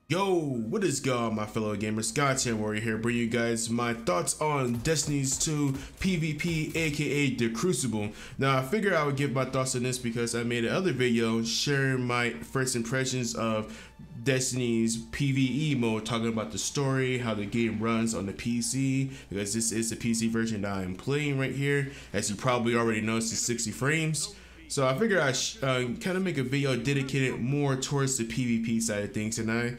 Yo, what is good, all my fellow gamers? GodsHandKila here, bring you guys my thoughts on Destiny's 2 PvP, aka the Crucible. Now, I figured I would give my thoughts on this because I made another video sharing my first impressions of Destiny's PvE mode, talking about the story, how the game runs on the PC, because this is the PC version that I'm playing right here. As you probably already know, it's 60 frames. So I figured I'd kind of make a video dedicated more towards the PvP side of things, and I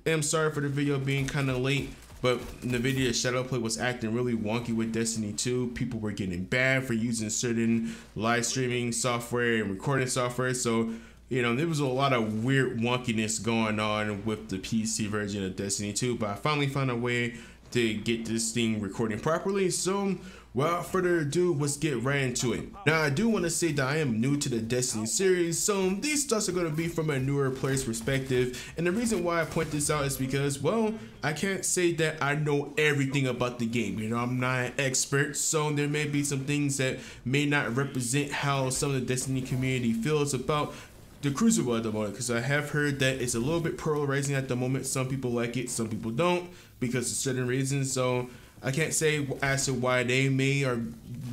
am sorry for the video being kind of late, but NVIDIA Shadowplay was acting really wonky with Destiny 2. People were getting banned for using certain live streaming software and recording software, so you know, there was a lot of weird wonkiness going on with the PC version of Destiny 2, but I finally found a way to get this thing recording properly. So without further ado, let's get right into it. Now, I do want to say that I am new to the Destiny series, so these thoughts are going to be from a newer player's perspective, and the reason why I point this out is because, well, I can't say that I know everything about the game. You know, I'm not an expert, so there may be some things that may not represent how some of the Destiny community feels about the Crucible at the moment, because I have heard that it's a little bit polarizing at the moment. Some people like it, some people don't, because of certain reasons. So I can't say as to why they may or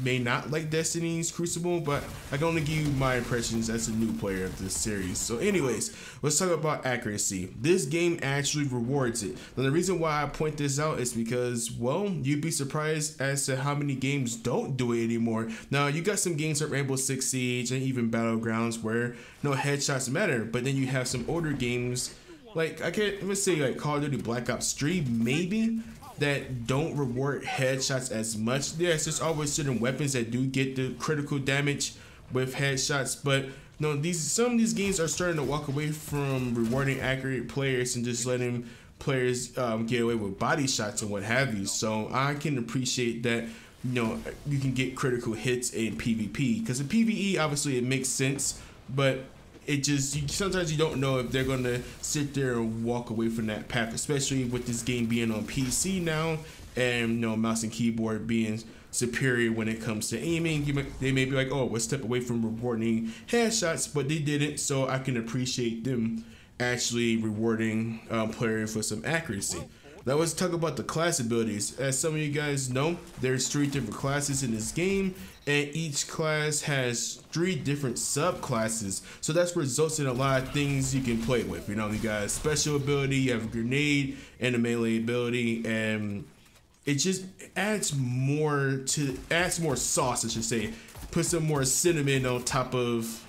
may not like Destiny's Crucible, but I can only give you my impressions as a new player of this series. So anyways, let's talk about accuracy. This game actually rewards it. Now, the reason why I point this out is because, well, you'd be surprised as to how many games don't do it anymore. Now, you got some games like Rainbow Six Siege and even Battlegrounds where no headshots matter, but then you have some older games like, let's say like Call of Duty Black Ops 3 maybe, that don't reward headshots as much. Yes, there's always certain weapons that do get the critical damage with headshots, but no, some of these games are starting to walk away from rewarding accurate players and just letting players get away with body shots and what have you. So I can appreciate that, you know, you can get critical hits in PvP, because in PvE obviously it makes sense, but it just, sometimes you don't know if they're gonna sit there and walk away from that path, especially with this game being on PC now, and you know, mouse and keyboard being superior when it comes to aiming. They may be like, oh, we'll step away from rewarding headshots, but they didn't. So I can appreciate them actually rewarding players for some accuracy. Now let's talk about the class abilities. As some of you guys know, there's 3 different classes in this game, and each class has 3 different subclasses. So that's results in a lot of things you can play with. You know, you got a special ability, you have a grenade, and a melee ability, and it just adds more sauce, I should say. Put some more cinnamon on top of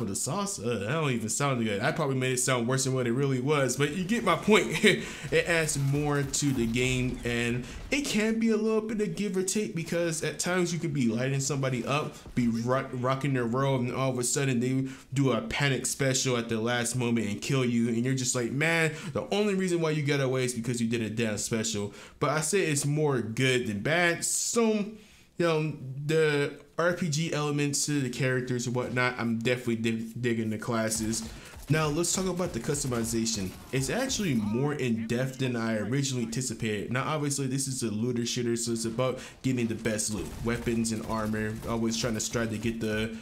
the sauce. That don't even sound good. I probably made it sound worse than what it really was, but you get my point. It adds more to the game, and it can be a little bit of give or take, because at times you could be lighting somebody up, be rocking their world, and all of a sudden they do a panic special at the last moment and kill you, and you're just like, man, the only reason why you got away is because you did a damn special. But I say it's more good than bad. So, you know, the RPG elements to the characters and whatnot, I'm definitely digging the classes. Now let's talk about the customization. It's actually more in depth than I originally anticipated. Now obviously this is a looter shooter, so it's about getting the best loot, weapons and armor, always trying to strive to get the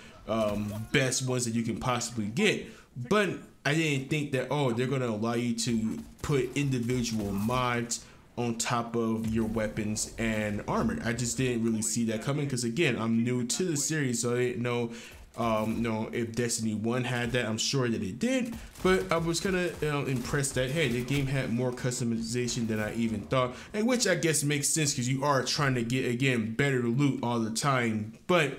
best ones that you can possibly get. But I didn't think that, oh, they're gonna allow you to put individual mods on top of your weapons and armor. I just didn't really see that coming, because again, I'm new to the series, so I didn't know if Destiny 1 had that. I'm sure that it did, but I was kind of impressed that, hey, the game had more customization than I even thought, and which I guess makes sense, because you are trying to get, again, better loot all the time. But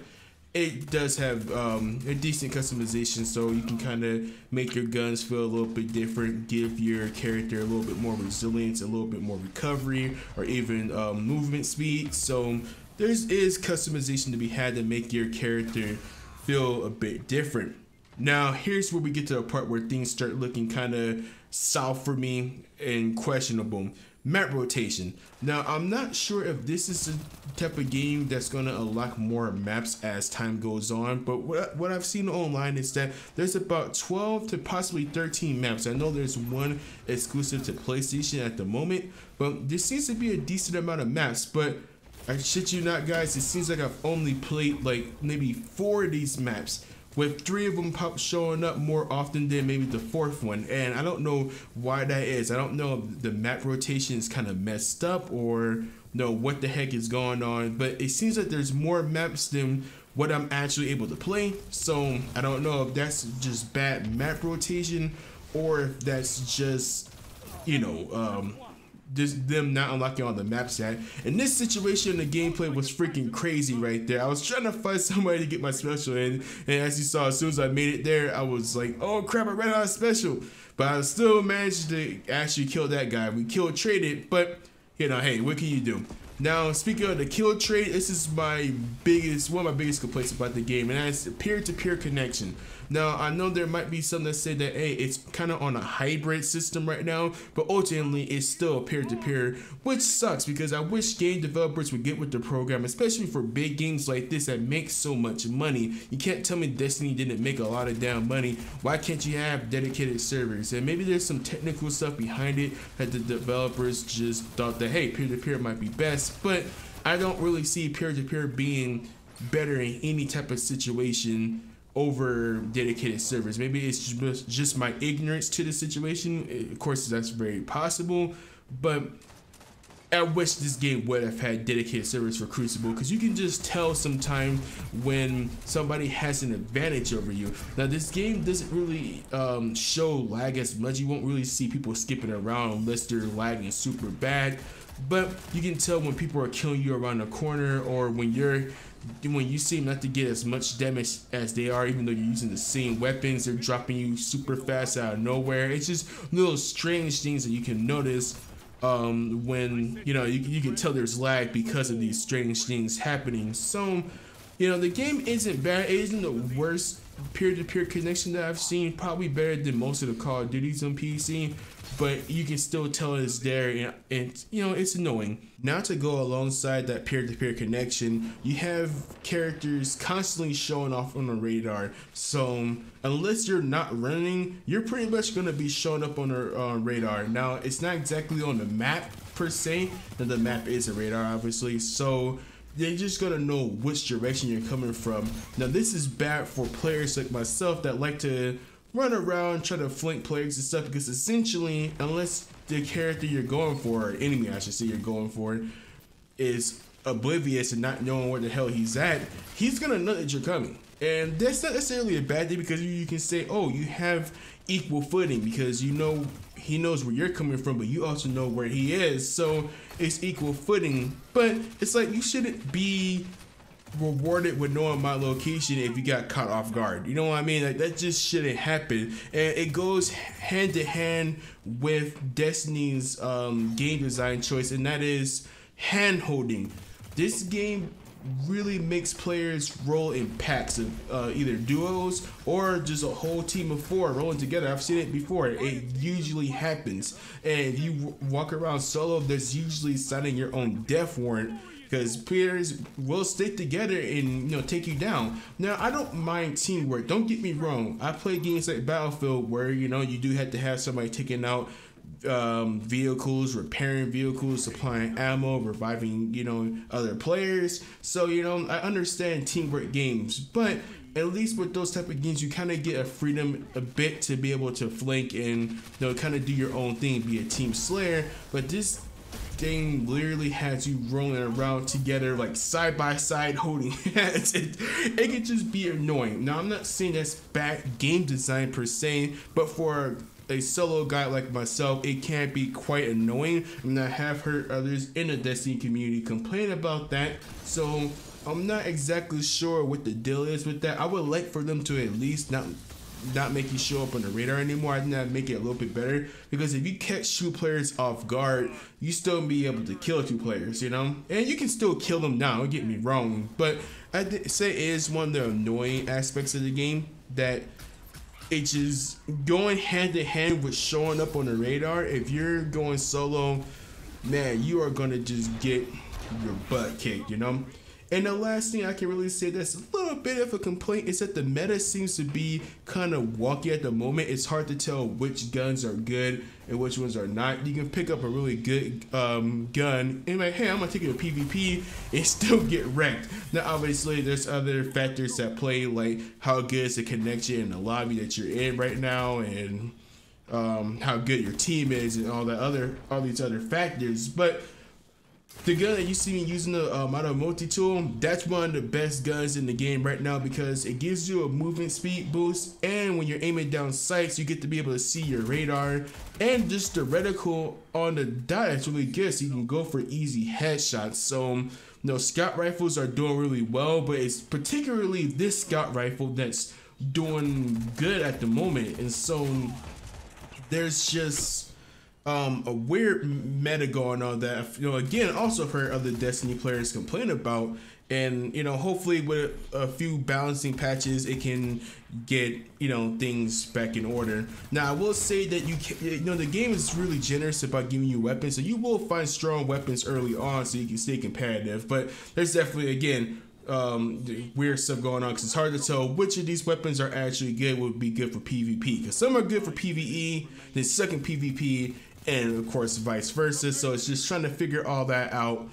it does have a decent customization, so you can kind of make your guns feel a little bit different, give your character a little bit more resilience, a little bit more recovery, or even movement speed. So there is customization to be had to make your character feel a bit different. Now here's where we get to the part where things start looking kind of south for me and questionable. Map rotation. Now I'm not sure if this is the type of game that's going to unlock more maps as time goes on, but what I've seen online is that there's about 12 to possibly 13 maps. I know there's one exclusive to PlayStation at the moment, but there seems to be a decent amount of maps. But I shit you not, guys, it seems like I've only played like maybe 4 of these maps. with 3 of them showing up more often than maybe the 4th one, and I don't know why that is. I don't know if the map rotation is kind of messed up or know what the heck is going on, but it seems like there's more maps than what I'm actually able to play. So I don't know if that's just bad map rotation or if that's just, you know, just them not unlocking all the maps yet. In this situation, the gameplay was freaking crazy right there. I was trying to find somebody to get my special in, and as you saw, as soon as I made it there, I was like, oh crap, I ran out of special. But I still managed to actually kill that guy. We traded, but you know, hey, what can you do? Now, speaking of the kill trade, this is one of my biggest complaints about the game, and that's peer-to-peer connection. Now, I know there might be some that say that, hey, it's kind of on a hybrid system right now, but ultimately it's still peer-to-peer, which sucks because I wish game developers would get with the program, especially for big games like this that make so much money. You can't tell me Destiny didn't make a lot of damn money. Why can't you have dedicated servers? And maybe there's some technical stuff behind it that the developers just thought that, hey, peer-to-peer might be best, but I don't really see peer-to-peer being better in any type of situation over dedicated servers. Maybe it's just my ignorance to the situation. Of course, that's very possible, but I wish this game would have had dedicated servers for Crucible, because you can just tell sometimes when somebody has an advantage over you. Now, this game doesn't really show lag as much. You won't really see people skipping around unless they're lagging super bad, but you can tell when people are killing you around the corner, or when you seem not to get as much damage as they are, even though you're using the same weapons. They're dropping you super fast out of nowhere. It's just little strange things that you can notice when, you know, you can tell there's lag because of these strange things happening. So, you know, the game isn't bad. It isn't the worst peer-to-peer connection that I've seen. Probably better than most of the Call of Duties on PC, but you can still tell it's there, and you know, it's annoying. Now, to go alongside that peer-to-peer connection, you have characters constantly showing off on the radar. So unless you're not running, you're pretty much going to be showing up on the radar. Now, it's not exactly on the map per se, and the map is a radar obviously, so they're just gonna know which direction you're coming from. Now, this is bad for players like myself that like to run around, try to flank players and stuff, because essentially, unless the character you're going for, or enemy I should say you're going for, is oblivious and not knowing where the hell he's at, he's gonna know that you're coming. And that's not necessarily a bad thing, because you can say, oh, you have equal footing, because you know he knows where you're coming from, but you also know where he is, so it's equal footing. But it's like, you shouldn't be rewarded with knowing my location if you got caught off guard. You know what I mean? Like, that just shouldn't happen. And it goes hand to hand with Destiny's game design choice, and that is hand holding. This game really makes players roll in packs of either duos or just a whole team of 4 rolling together. I've seen it before. It usually happens, and if you walk around solo, there's usually signing your own death warrant, because players will stick together and, you know, take you down. Now, I don't mind teamwork, don't get me wrong. I play games like Battlefield where, you know, you do have to have somebody taking out vehicles, repairing vehicles, supplying ammo, reviving, you know, other players. So, you know, I understand teamwork games, but at least with those type of games, you kind of get a freedom a bit to be able to flank and, you know, kind of do your own thing, be a team slayer. But this thing literally has you rolling around together like side by side holding hands. It can just be annoying. Now, I'm not saying that's bad game design per se, but for a solo guy like myself, it can be quite annoying, and I have heard others in the Destiny community complain about that. So I'm not exactly sure what the deal is with that. I would like for them to at least not make you show up on the radar anymore. I think that make it a little bit better, because if you catch 2 players off guard, you still be able to kill 2 players, you know, and you can still kill them now, don't get me wrong, but I'd say it is one of the annoying aspects of the game, that it's just going hand to hand with showing up on the radar. If you're going solo, man, you are gonna just get your butt kicked, you know. And the last thing I can really say that's a little bit of a complaint is that the meta seems to be kind of wonky at the moment. It's hard to tell which guns are good and which ones are not. You can pick up a really good gun and like, hey, I'm gonna take it to PvP and still get wrecked. Now obviously there's other factors that play, like how good is the connection in the lobby that you're in right now, and how good your team is, and all these other factors. But the gun that you see me using, the auto multi-tool, that's one of the best guns in the game right now because it gives you a movement speed boost, and when you're aiming down sights, you get to be able to see your radar, and just the reticle on the dot is really good, so you can go for easy headshots. So, you know, scout rifles are doing really well, but it's particularly this scout rifle that's doing good at the moment. And so there's just a weird meta going on that, you know, again, also heard other Destiny players complain about. And, you know, hopefully with a few balancing patches, it can get, you know, things back in order. Now, I will say that you know, the game is really generous about giving you weapons, so you will find strong weapons early on so you can stay competitive. But there's definitely, again, weird stuff going on because it's hard to tell which of these weapons are actually good, would be good for PvP, because some are good for PvE, then suck in PvP, and of course vice versa. So it's just trying to figure all that out.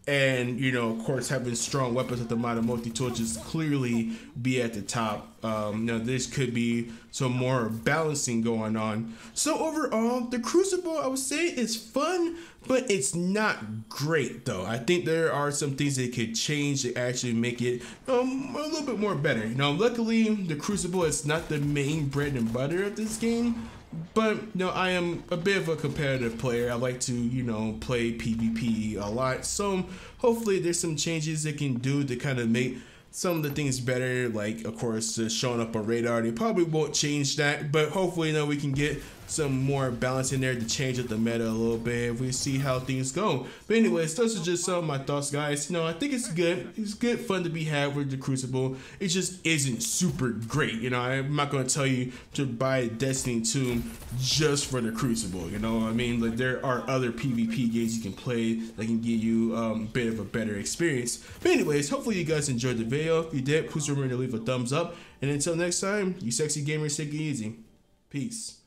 And, you know, of course, having strong weapons with the modern multi-tool just clearly be at the top. You know, this could be some more balancing going on. So overall, the Crucible, I would say, is fun, but it's not great, though. I think there are some things that could change to actually make it a little bit more better. You know, luckily, the Crucible is not the main bread and butter of this game. But, you know, I am a bit of a competitive player. I like to, you know, play PvP a lot. So hopefully there's some changes they can do to kind of make some of the things better. Like, of course, showing up on radar. They probably won't change that, but hopefully, you know, we can get some more balance in there to change up the meta a little bit if we see how things go. But anyways, those are just some of my thoughts, guys. You know, I think it's good. It's good fun to be had with the Crucible. It just isn't super great. You know, I'm not going to tell you to buy Destiny 2 just for the Crucible. You know what I mean? Like, there are other PvP games you can play that can give you a bit of a better experience. But anyways, hopefully you guys enjoyed the video. If you did, please remember to leave a thumbs up. And until next time, you sexy gamers, take it easy. Peace.